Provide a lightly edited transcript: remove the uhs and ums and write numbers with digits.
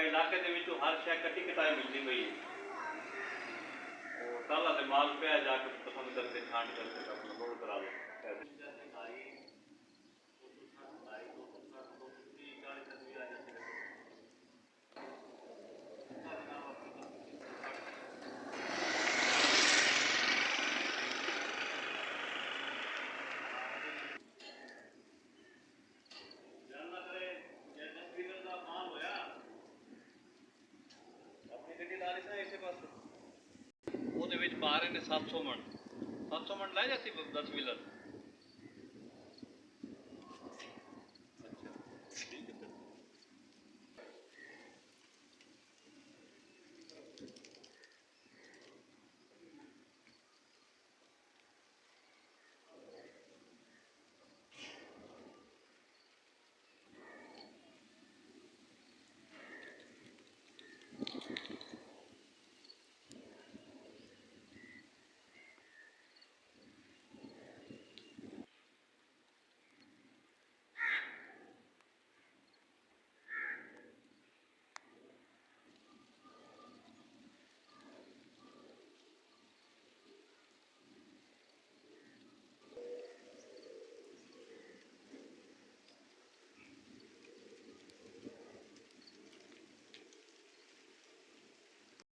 इलाके के विचों हर शय कटी कटाई मिलती पई वो ताला ते माल पे जाके पसंद करके छांट करके अपना लोड करा लो ਉਹਦੇ ਵਿੱਚ ਪਾ ਰਹੇ ਨੇ 700 ਮਣ 700 ਮਣ ਲੈ ਜਾਂਦੀ 10 ਵੀਲਰ